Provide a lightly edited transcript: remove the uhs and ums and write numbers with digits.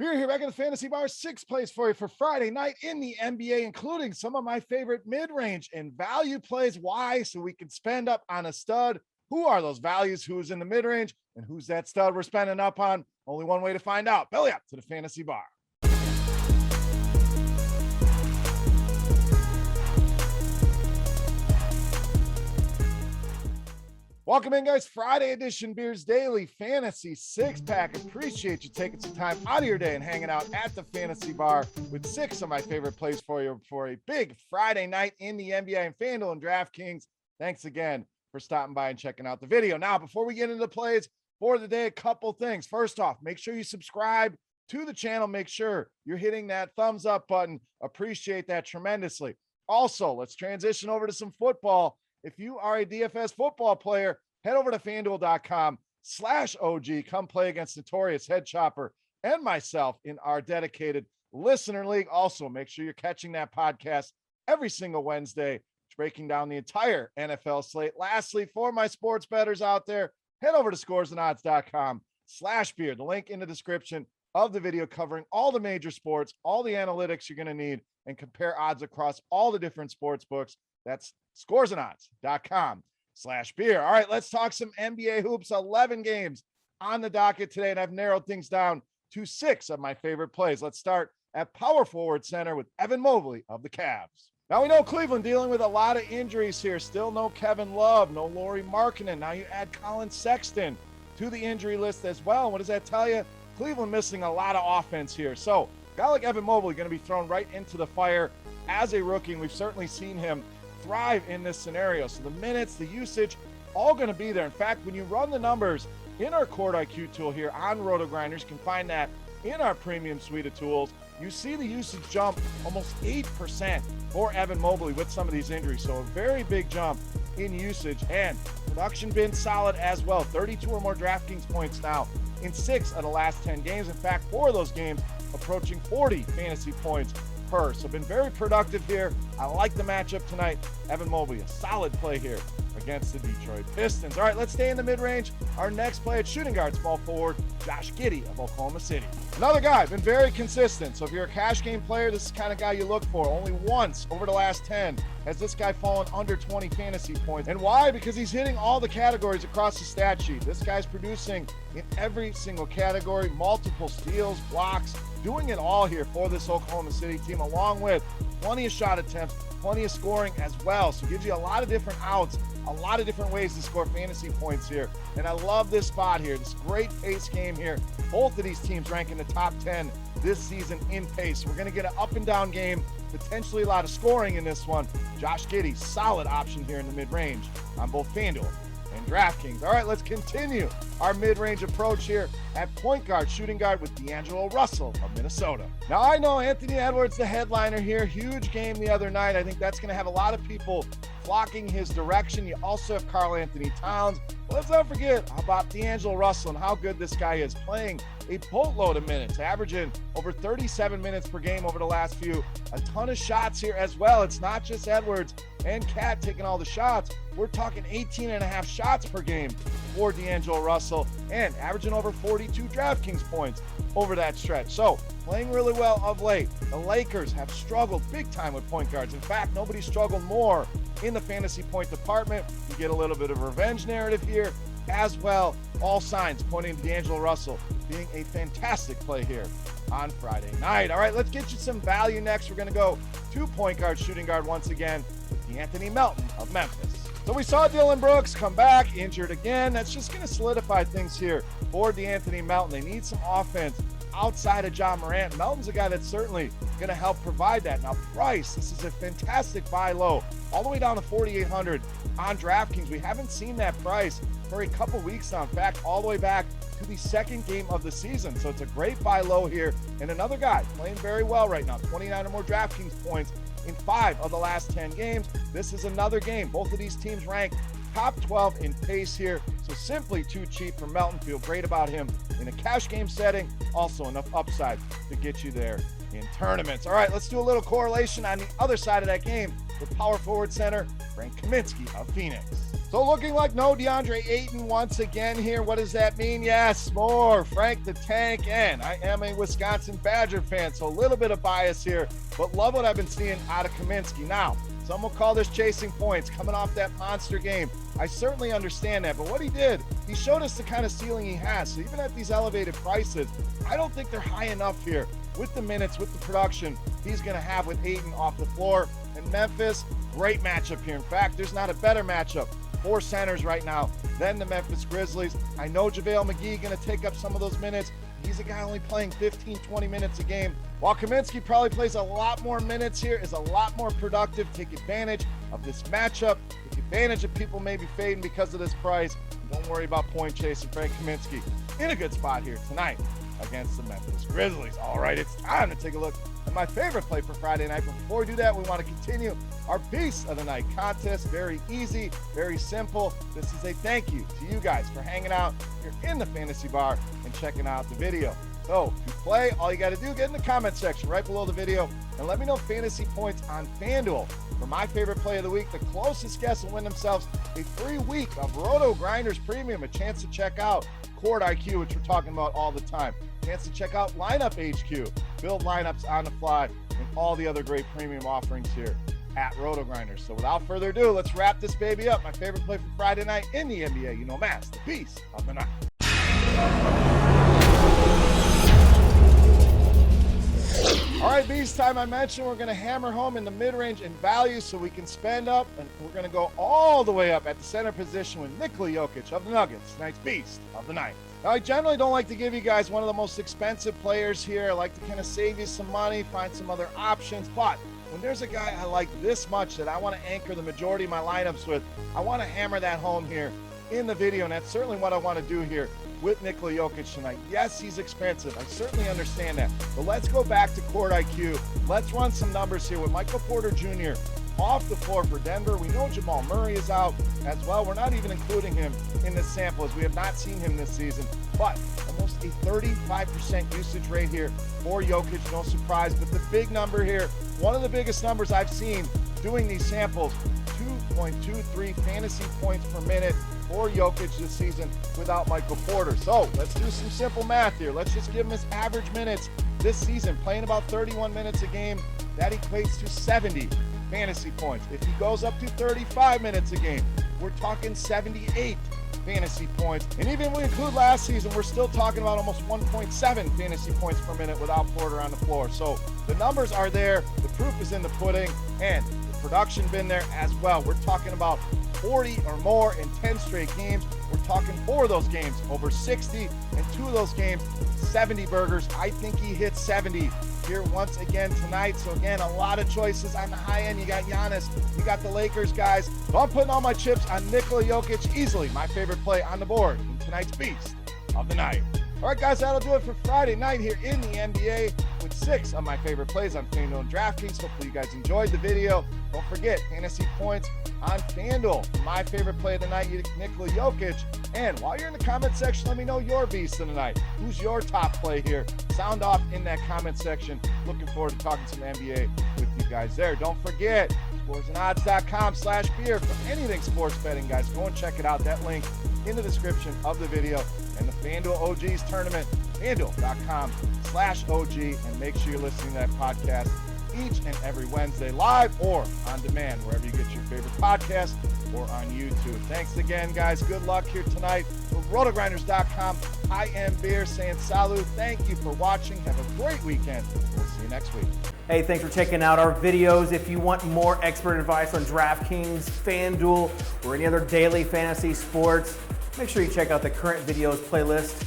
We're here back at the Fantasy Bar, 6 plays for you for Friday night in the NBA, including some of my favorite mid-range and value plays. Why? So we can spend up on a stud. Who are those values? Who's in the mid-range? And who's that stud we're spending up on? Only one way to find out. Belly up to the Fantasy Bar. Welcome in, guys. Friday edition Beers Daily Fantasy 6-pack. Appreciate you taking some time out of your day and hanging out at the Fantasy Bar with 6 of my favorite plays for you for a big Friday night in the NBA and FanDuel and DraftKings. Thanks again for stopping by and checking out the video. Now, before we get into the plays for the day, a couple things. First off, make sure you subscribe to the channel. Make sure you're hitting that thumbs up button. Appreciate that tremendously. Also, let's transition over to some football. If you are a DFS football player, head over to FanDuel.com/OG. Come play against Notorious Head Chopper and myself in our dedicated listener league. Also, make sure you're catching that podcast every single Wednesday, breaking down the entire NFL slate. Lastly, for my sports bettors out there, head over to scoresandodds.com/beer. The link in the description of the video covering all the major sports, all the analytics you're going to need, and compare odds across all the different sports books. That's scoresandodds.com/beer. All right, let's talk some NBA hoops. 11 games on the docket today, and I've narrowed things down to 6 of my favorite plays. Let's start at power forward center with Evan Mobley of the Cavs. Now, we know Cleveland dealing with a lot of injuries here. Still no Kevin Love, no Lauri Markkanen. Now you add Colin Sexton to the injury list as well. What does that tell you? Cleveland missing a lot of offense here. So, a guy like Evan Mobley going to be thrown right into the fire as a rookie, and we've certainly seen him thrive in this scenario. So the minutes, the usage, all going to be there. In fact, when you run the numbers in our Court IQ tool here on RotoGrinders, you can find that in our premium suite of tools. You see the usage jump almost 8% for Evan Mobley with some of these injuries. So a very big jump in usage, and production been solid as well. 32 or more DraftKings points now in 6 of the last 10 games. In fact, 4 of those games approaching 40 fantasy points per. So been very productive here. I like the matchup tonight. Evan Mobley, a solid play here against the Detroit Pistons. All right, let's stay in the mid-range. Our next play at shooting guard, small forward, Josh Giddey of Oklahoma City. Another guy, been very consistent. So if you're a cash game player, this is the kind of guy you look for. Only once over the last 10 has this guy fallen under 20 fantasy points. And why? Because he's hitting all the categories across the stat sheet. This guy's producing in every single category, multiple steals, blocks, doing it all here for this Oklahoma City team, along with plenty of shot attempts, plenty of scoring as well. So it gives you a lot of different outs, a lot of different ways to score fantasy points here. And I love this spot here, this great pace game here. Both of these teams rank in the top 10 this season in pace. We're going to get an up and down game, potentially a lot of scoring in this one. Josh Giddey, solid option here in the mid-range on both FanDuel and DraftKings. All right, let's continue our mid-range approach here at point guard, shooting guard with D'Angelo Russell of Minnesota. Now, I know Anthony Edwards, the headliner here, huge game the other night. I think that's going to have a lot of people flocking his direction. You also have Karl Anthony Towns. But let's not forget about D'Angelo Russell and how good this guy is, playing a boatload of minutes, averaging over 37 minutes per game over the last few. A ton of shots here as well. It's not just Edwards and Cat taking all the shots. We're talking 18.5 shots per game for D'Angelo Russell and averaging over 42 DraftKings points over that stretch. So playing really well of late. The Lakers have struggled big time with point guards. In fact, nobody struggled more in the fantasy point department. You get a little bit of a revenge narrative here as well. All signs pointing to D'Angelo Russell being a fantastic play here on Friday night. All right, let's get you some value next. We're going to go to point guard, shooting guard once again with Anthony Melton of Memphis. So we saw Dylan Brooks come back, injured again. That's just going to solidify things here for D'Anthony Melton. They need some offense outside of John Morant. Melton's a guy that's certainly going to help provide that. Now, price, this is a fantastic buy low, all the way down to 4,800 on DraftKings. We haven't seen that price for a couple weeks now. In fact, all the way back to the second game of the season. So it's a great buy low here. And another guy playing very well right now, 29 or more DraftKings points in 5 of the last 10 games. This is another game. Both of these teams rank top 12 in pace here. So simply too cheap for Melton. Feel great about him in a cash game setting. Also enough upside to get you there in tournaments. All right, let's do a little correlation on the other side of that game with power forward center Frank Kaminsky of Phoenix. So looking like no DeAndre Ayton once again here. What does that mean? Yes, more Frank the Tank, and I am a Wisconsin Badger fan, so a little bit of bias here, but love what I've been seeing out of Kaminsky. Now, some will call this chasing points, coming off that monster game. I certainly understand that, but what he did, he showed us the kind of ceiling he has. So even at these elevated prices, I don't think they're high enough here with the minutes, with the production he's going to have with Ayton off the floor. And Memphis, great matchup here. In fact, there's not a better matchup for centers right now than the Memphis Grizzlies. I know JaVale McGee going to take up some of those minutes. He's a guy only playing 15, 20 minutes a game. While Kaminsky probably plays a lot more minutes here, is a lot more productive. Take advantage of this matchup. Take advantage of people maybe fading because of this price. Don't worry about point chasing. Frank Kaminsky in a good spot here tonight against the Memphis Grizzlies. All right, it's time to take a look at my favorite play for Friday night. But before we do that, we want to continue our Beast of the Night contest. Very easy, very simple. This is a thank you to you guys for hanging out here in the fantasy bar and checking out the video. So to play, all you got to do, get in the comment section right below the video and let me know fantasy points on FanDuel for my favorite play of the week. The closest guess will win themselves a free week of RotoGrinders Premium, a chance to check out Court IQ, which we're talking about all the time. Chance to check out Lineup HQ, build lineups on the fly, and all the other great premium offerings here at RotoGrinders. So without further ado, let's wrap this baby up. My favorite play for Friday night in the NBA. You know, Mass, the Beast of the Night. All right, Beast time. I mentioned we're going to hammer home in the mid-range and value so we can spend up, and we're going to go all the way up at the center position with NIKOLA Jokic of the Nuggets, tonight's Beast of the Night. Now, I generally don't like to give you guys one of the most expensive players here. I like to kind of save you some money, find some other options, but when there's a guy I like this much that I want to anchor the majority of my lineups with, I want to hammer that home here in the video, and that's certainly what I want to do here with NIKOLA Jokic tonight. Yes, he's expensive. I certainly understand that. But let's go back to Court IQ. Let's run some numbers here with Michael Porter Jr. off the floor for Denver. We know Jamal Murray is out as well. We're not even including him in this sample as we have not seen him this season. But almost a 35% usage rate here for Jokic. No surprise. But the big number here, one of the biggest numbers I've seen doing these samples, 2.23 fantasy points per minute for Jokic this season without Michael Porter. So let's do some simple math here. Let's just give him his average minutes this season, playing about 31 minutes a game. That equates to 70 fantasy points. If he goes up to 35 minutes a game, we're talking 78 fantasy points. And even if we include last season, we're still talking about almost 1.7 fantasy points per minute without Porter on the floor. So the numbers are there. The proof is in the pudding, and the production been there as well. We're talking about 40 or more in 10 straight games. We're talking 4 of those games over 60, and 2 of those games 70 burgers. I think he hit 70 here once again tonight. So again, a lot of choices on the high end. You got Giannis, you got the Lakers guys. So I'm putting all my chips on NIKOLA Jokic, easily my favorite play on the board in tonight's Beast of the Night. All right, guys, that'll do it for Friday night here in the NBA with 6 of my favorite plays on FanDuel and DraftKings. Hopefully you guys enjoyed the video. Don't forget, fantasy points on FanDuel. My favorite play of the night, NIKOLA Jokic. And while you're in the comment section, let me know your Beast of the Night. Who's your top play here? Sound off in that comment section. Looking forward to talking some NBA with you guys there. Don't forget, sportsandodds.com/beer for anything sports betting, guys. Go and check it out. That link in the description of the video. And the FanDuel OGs tournament, FanDuel.com/OG. And make sure you're listening to that podcast each and every Wednesday, live or on demand, wherever you get your favorite podcast or on YouTube. Thanks again, guys. Good luck here tonight with RotoGrinders.com. I am Beer saying salut. Thank you for watching. Have a great weekend. We'll see you next week. Hey, thanks for checking out our videos. If you want more expert advice on DraftKings, FanDuel, or any other daily fantasy sports, make sure you check out the current videos playlist.